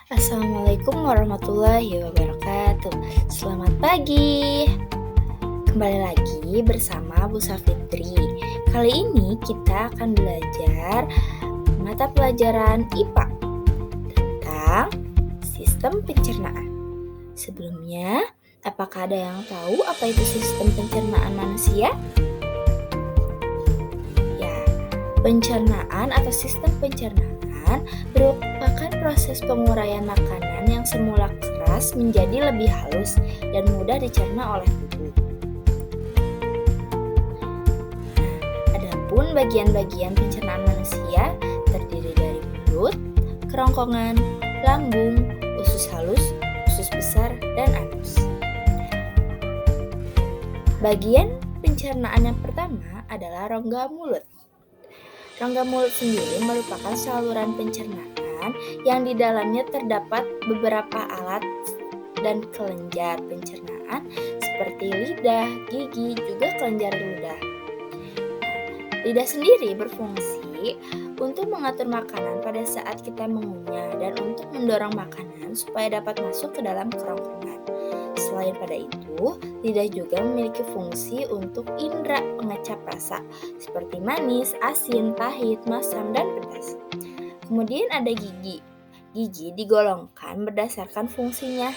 Assalamualaikum warahmatullahi wabarakatuh. Selamat pagi. Kembali lagi bersama Bu Safitri. Kali ini kita akan belajar mata pelajaran IPA tentang sistem pencernaan. Sebelumnya, apakah ada yang tahu apa itu sistem pencernaan manusia? Ya, pencernaan atau sistem pencernaan merupakan proses penguraian makanan yang semula keras menjadi lebih halus dan mudah dicerna oleh tubuh. Adapun bagian-bagian pencernaan manusia terdiri dari mulut, kerongkongan, lambung, usus halus, usus besar, dan anus. Bagian pencernaan yang pertama adalah rongga mulut. Rongga mulut sendiri merupakan saluran pencernaan yang di dalamnya terdapat beberapa alat dan kelenjar pencernaan seperti lidah, gigi, juga kelenjar ludah. Lidah sendiri berfungsi untuk mengatur makanan pada saat kita mengunyah dan untuk mendorong makanan supaya dapat masuk ke dalam kerongkongan. Selain pada itu, lidah juga memiliki fungsi untuk indera pengecap rasa seperti manis, asin, pahit, masam, dan pedas. Kemudian ada gigi. Gigi digolongkan berdasarkan fungsinya.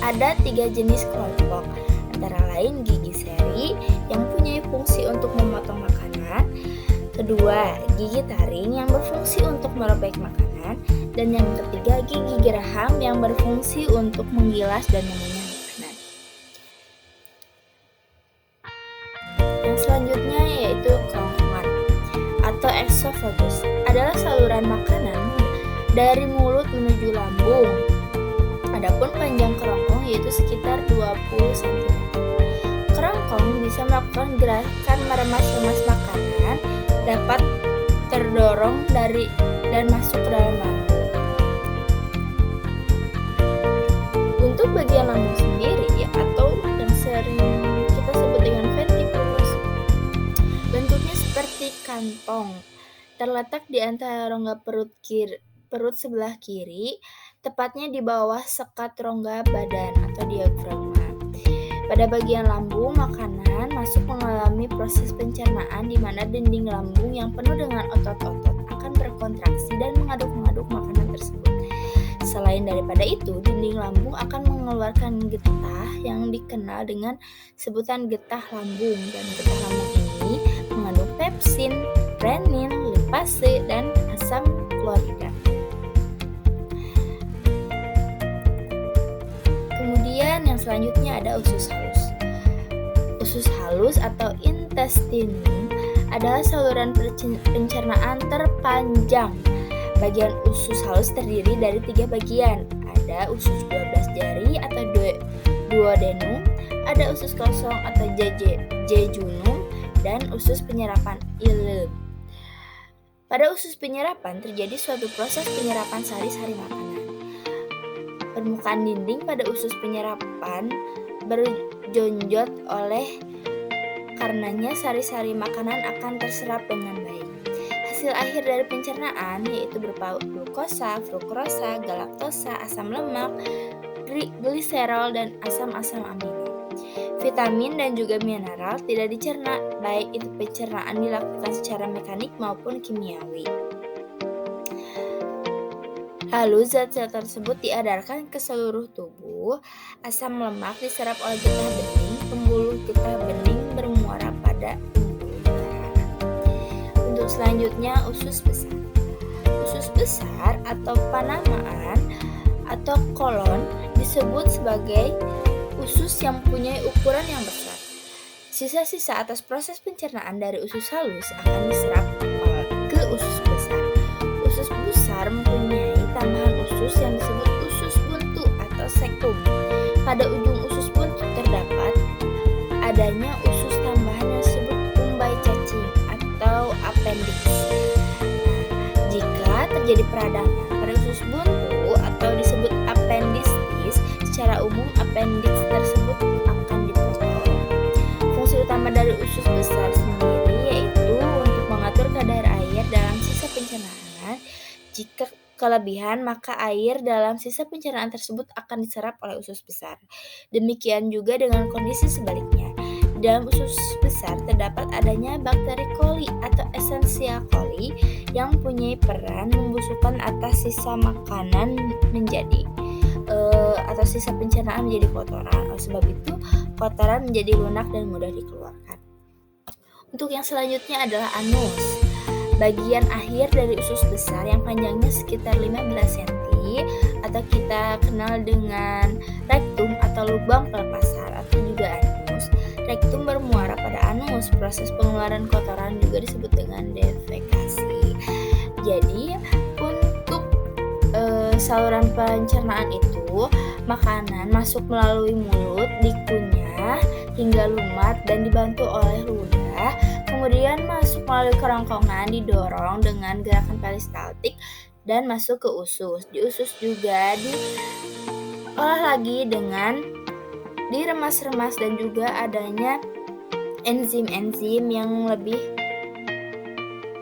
Ada 3 jenis kelompok, antara lain gigi seri yang mempunyai fungsi untuk memotong makanan, kedua, gigi taring yang berfungsi untuk merobek makanan, dan yang ketiga, gigi geraham yang berfungsi untuk menggilas dan mengunyah makanan. Yang selanjutnya yaitu kerongkongan atau esophagus, adalah saluran makanan dari mulut menuju lambung. Adapun panjang kerongkong yaitu sekitar 20 cm. Kerongkong bisa melakukan gerakan meremas-remas makanan, dapat terdorong dari dan masuk ke dalam lambung. Untuk bagian lambung sendiri atau yang sering kita sebut dengan ventriculus, bentuknya seperti kantong, terletak di antara rongga perut sebelah kiri, tepatnya di bawah sekat rongga badan atau diafragma. Pada bagian lambung, makanan masuk mengalami proses pencernaan di mana dinding lambung yang penuh dengan otot-otot akan berkontraksi dan mengaduk-ngaduk makanan tersebut. Selain daripada itu, dinding lambung akan mengeluarkan getah yang dikenal dengan sebutan getah lambung, dan getah lambung ini mengandung pepsin, renin, lipase, dan asam klorida. Kemudian yang selanjutnya ada usus halus. Usus halus atau intestinum adalah saluran pencernaan terpanjang. Bagian usus halus terdiri dari 3 bagian. Ada usus 12 jari atau duodenum, ada usus kosong atau jejunum, dan usus penyerapan ileum. Pada usus penyerapan terjadi suatu proses penyerapan sari-sari makanan. Permukaan dinding pada usus penyerapan berjonjot karenanya sari-sari makanan akan terserap dengan baik. Hasil akhir dari pencernaan yaitu berupa glukosa, fruktosa, galaktosa, asam lemak, gliserol, dan asam-asam amino. Vitamin dan juga mineral tidak dicerna, baik itu pencernaan dilakukan secara mekanik maupun kimiawi. Lalu zat-zat tersebut diedarkan ke seluruh tubuh. Asam lemak diserap oleh getah bening, pembuluh getah bening bermuara pada pembuluh darah. Untuk selanjutnya usus besar. Usus besar atau panamaan atau kolon disebut sebagai usus yang mempunyai ukuran yang besar. Sisa-sisa atas proses pencernaan dari usus halus akan diserap ke usus besar. Usus besar mempunyai tambahan usus yang disebut usus buntu atau sekum. Pada ujung usus buntu terdapat adanya usus tambahan yang disebut umbai cacing atau appendix. Jika terjadi peradangan pada usus buntu atau disebut appendicitis, secara umum appendix tersebut akan dipotong. Fungsi utama dari usus besar sendiri yaitu untuk mengatur kadar air dalam sisa pencernaan. Jika kelebihan, maka air dalam sisa pencernaan tersebut akan diserap oleh usus besar. Demikian juga dengan kondisi sebaliknya. Di dalam usus besar terdapat adanya bakteri coli atau Escherichia coli yang mempunyai peran membusukkan atas sisa makanan atau sisa pencernaan menjadi kotoran. Oleh sebab itu, kotoran menjadi lunak dan mudah dikeluarkan. Untuk yang selanjutnya adalah anus. Bagian akhir dari usus besar yang panjangnya sekitar 15 cm atau kita kenal dengan rektum atau lubang pelepasan atau juga anus. Rektum bermuara pada anus. Proses pengeluaran kotoran juga disebut dengan defekasi. Jadi untuk saluran pencernaan itu, makanan masuk melalui mulut, dikunyah hingga lumat dan dibantu oleh ludah, kemudian masuk melalui kerongkongan, didorong dengan gerakan peristaltik dan masuk ke usus. Di usus juga diolah lagi dengan diremas-remas dan juga adanya enzim-enzim yang lebih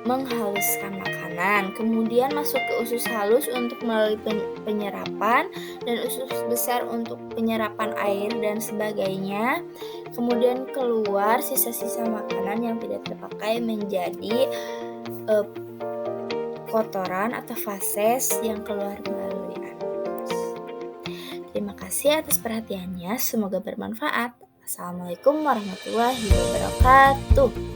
menghaluskan makanan. Kemudian masuk ke usus halus untuk melalui penyerapan dan usus besar untuk penyerapan air dan sebagainya. Kemudian keluar sisa-sisa makanan yang tidak terpakai menjadi kotoran atau fases yang keluar melalui anus. Terima kasih atas perhatiannya, semoga bermanfaat. Assalamualaikum warahmatullahi wabarakatuh.